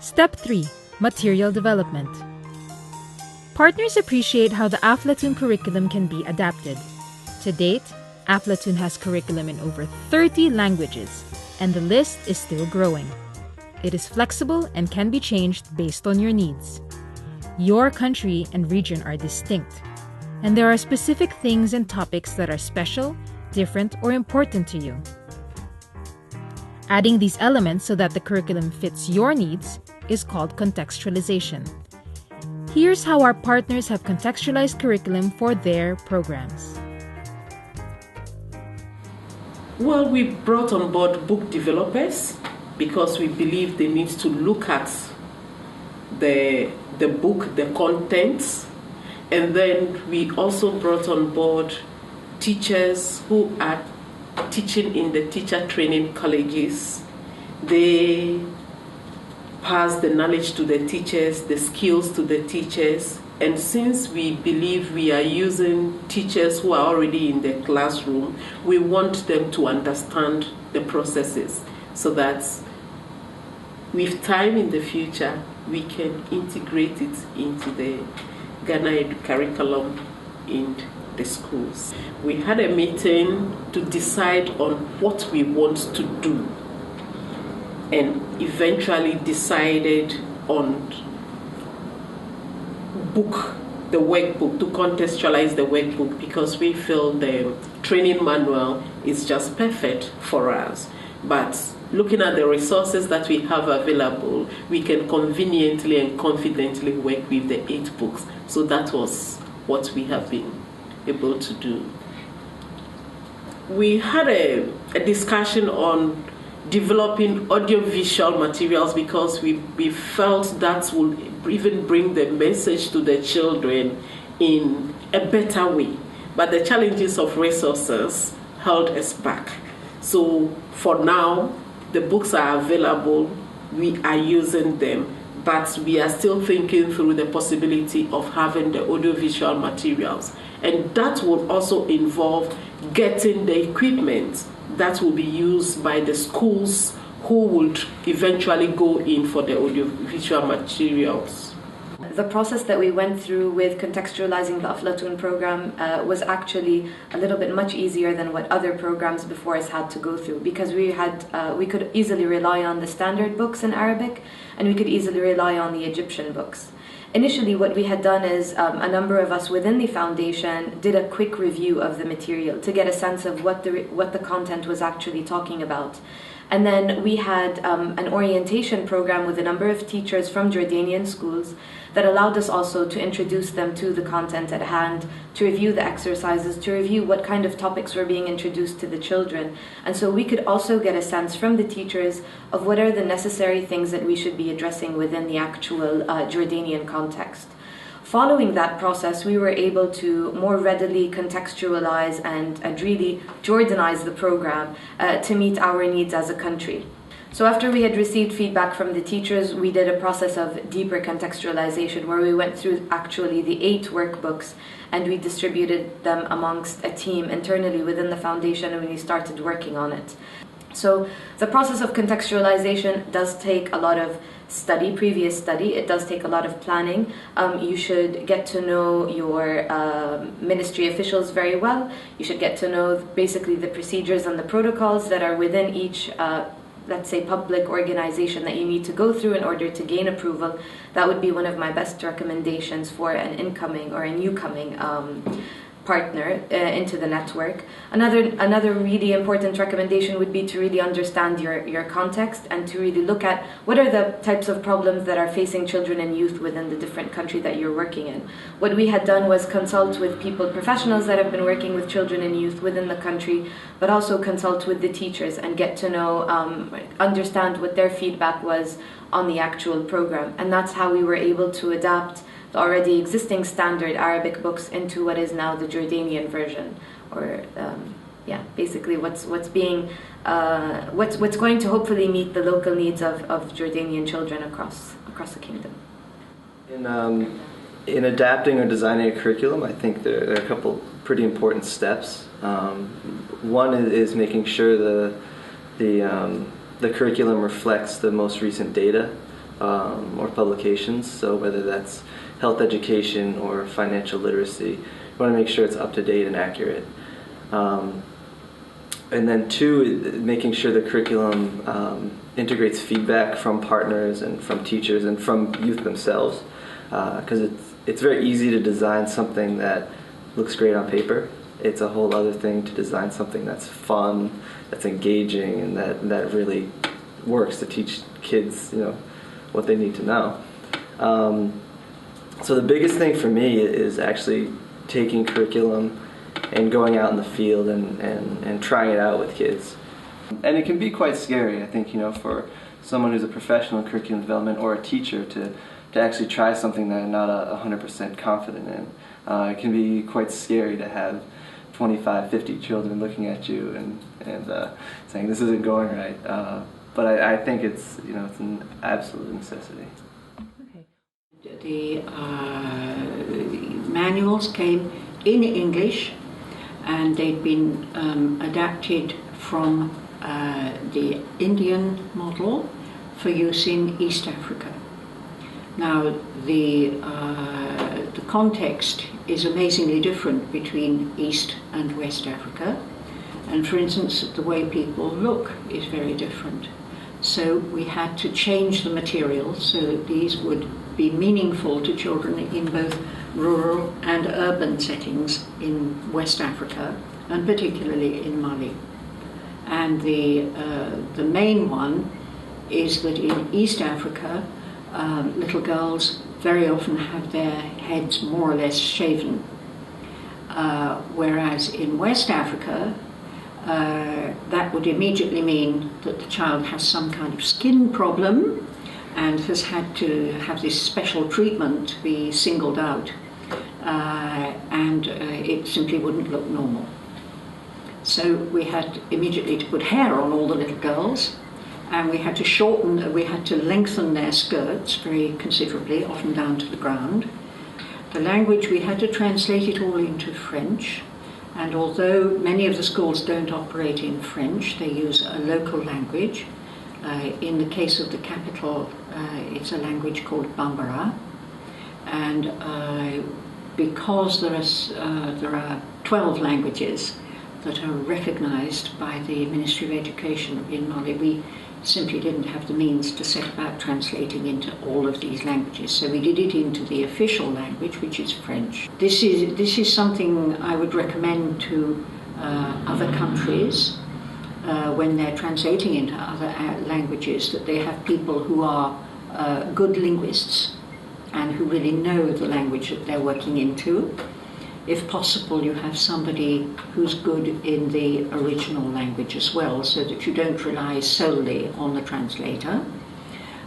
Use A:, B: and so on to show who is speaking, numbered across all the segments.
A: Step 3. Material Development. Partners appreciate how the Aflatoun curriculum can be adapted. To date, Aflatoun has curriculum in over 30 languages, and the list is still growing. It is flexible and can be changed based on your needs. Your country and region are distinct, and there are specific things and topics that are special, different, or important to you. Adding these elements so that the curriculum fits your needs is called contextualization. Here's how our partners have contextualized curriculum for their programs.
B: Well, we brought on board book developers because we believe they need to look at the book, the contents, and then we also brought on board teachers who are teaching in the teacher training colleges. They pass the knowledge to the teachers, the skills to the teachers, and since we believe we are using teachers who are already in the classroom, we want them to understand the processes so that with time in the future, we can integrate it into the Ghana curriculum in the schools. We had a meeting to decide on what we want to do and eventually decided on the workbook, to contextualize the workbook because we feel the training manual is just perfect for us. But looking at the resources that we have available, we can conveniently and confidently work with the 8 books. So that was what we have been able to do. We had a discussion on developing audiovisual materials because we felt that would even bring the message to the children in a better way. But the challenges of resources held us back. So for now, the books are available, we are using them, but we are still thinking through the possibility of having the audiovisual materials. And that will also involve getting the equipment that will be used by the schools who would eventually go in for the audiovisual materials.
C: The process that we went through with contextualizing the Aflatoun program was actually a little bit much easier than what other programs before us had to go through, because we could easily rely on the standard books in Arabic, and we could easily rely on the Egyptian books. Initially, what we had done is a number of us within the foundation did a quick review of the material to get a sense of what the content was actually talking about. And then we had an orientation program with a number of teachers from Jordanian schools that allowed us also to introduce them to the content at hand, to review the exercises, to review what kind of topics were being introduced to the children. And so we could also get a sense from the teachers of what are the necessary things that we should be addressing within the actual Jordanian context. Following that process, we were able to more readily contextualize and really Jordanize the program to meet our needs as a country. So after we had received feedback from the teachers, we did a process of deeper contextualization where we went through actually the 8 workbooks and we distributed them amongst a team internally within the foundation and we started working on it. So the process of contextualization does take a lot of previous study. It does take a lot of planning. You should get to know your ministry officials very well. You should get to know basically the procedures and the protocols that are within each let's say public organization that you need to go through in order to gain approval. That would be one of my best recommendations for an incoming or a newcoming partner into the network. Another really important recommendation would be to really understand your context and to really look at what are the types of problems that are facing children and youth within the different country that you're working in. What we had done was consult with professionals that have been working with children and youth within the country, but also consult with the teachers and get to know, understand what their feedback was on the actual program. And that's how we were able to adapt the already existing standard Arabic books into what is now the Jordanian version, or basically what's going to hopefully meet the local needs of Jordanian children across the kingdom.
D: In adapting or designing a curriculum, I think there are a couple pretty important steps. One is making sure the curriculum reflects the most recent data or publications. So whether that's health education or financial literacy, you want to make sure it's up to date and accurate. And then two, making sure the curriculum integrates feedback from partners and from teachers and from youth themselves, because it's very easy to design something that looks great on paper. It's a whole other thing to design something that's fun, that's engaging, and that really works to teach kids, what they need to know. So the biggest thing for me is actually taking curriculum and going out in the field and trying it out with kids. And it can be quite scary, I think, for someone who's a professional in curriculum development or a teacher to actually try something that they're not 100% confident in. It can be quite scary to have 25, 50 children looking at you and saying this isn't going right. But I think it's an absolute necessity.
E: The manuals came in English, and they'd been adapted from the Indian model for use in East Africa. Now, the context is amazingly different between East and West Africa, and for instance, the way people look is very different. So we had to change the materials so that these would be meaningful to children in both rural and urban settings in West Africa, and particularly in Mali. And the main one is that in East Africa, little girls very often have their heads more or less shaven, whereas in West Africa, that would immediately mean that the child has some kind of skin problem and has had to have this special treatment to be singled out, and it simply wouldn't look normal. So we had immediately to put hair on all the little girls, and we had to lengthen their skirts very considerably, often down to the ground. The language, we had to translate it all into French, and although many of the schools don't operate in French, they use a local language. In the case of the capital, it's a language called Bambara, and because there are 12 languages that are recognized by the Ministry of Education in Mali, we simply didn't have the means to set about translating into all of these languages. So we did it into the official language, which is French. This is something I would recommend to other countries when they're translating into other languages, that they have people who are good linguists and who really know the language that they're working into. If possible, you have somebody who's good in the original language as well, so that you don't rely solely on the translator.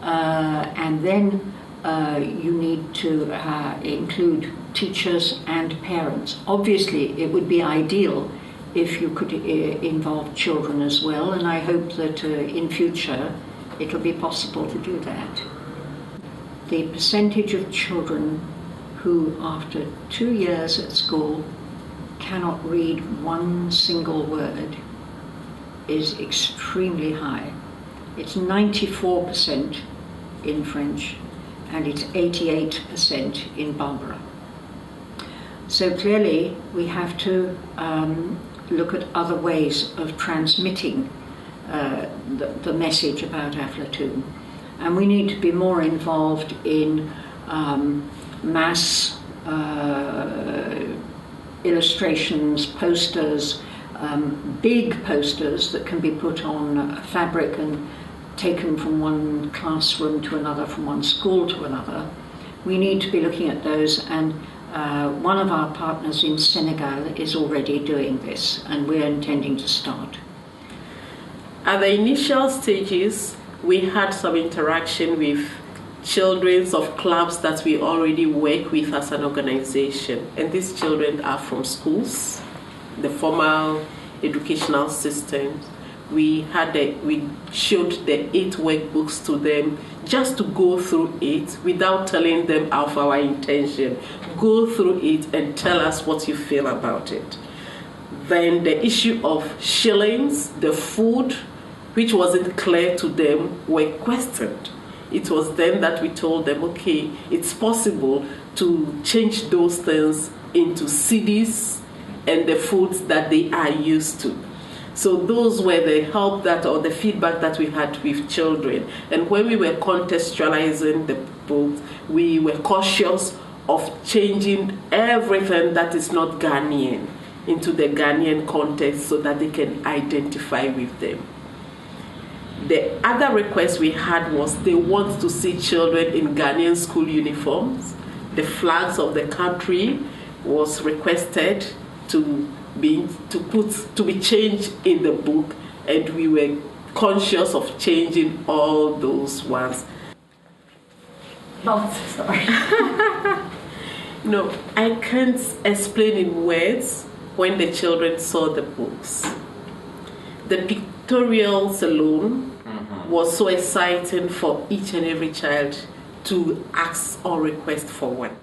E: And then you need to include teachers and parents. Obviously, it would be ideal if you could involve children as well, and I hope that in future it'll be possible to do that. The percentage of children who, after 2 years at school, cannot read one single word is extremely high. It's 94% in French, and it's 88% in Bambara. So clearly we have to look at other ways of transmitting the message about Aflatoun. And we need to be more involved in mass illustrations, posters, big posters that can be put on fabric and taken from one classroom to another, from one school to another. We need to be looking at those, and one of our partners in Senegal is already doing this, and we're intending to start.
B: At the initial stages, we had some interaction with children of clubs that we already work with as an organization, and these children are from schools, the formal educational systems. We showed the 8 workbooks to them just to go through it without telling them of our intention. Go through it and tell us what you feel about it. Then the issue of shillings, the food, which wasn't clear to them, were questioned. it was then that we told them, okay, it's possible to change those things into CDs and the foods that they are used to. So those were the help that, or the feedback that we had with children. And when we were contextualizing the books, we were cautious of changing everything that is not Ghanaian into the Ghanaian context so that they can identify with them. The other request we had was they want to see children in Ghanaian school uniforms. The flags of the country was requested to be changed in the book, and we were conscious of changing all those ones.
C: Oh, sorry.
B: No, I can't explain in words when the children saw the books. The pictorials alone was so exciting for each and every child to ask or request for one.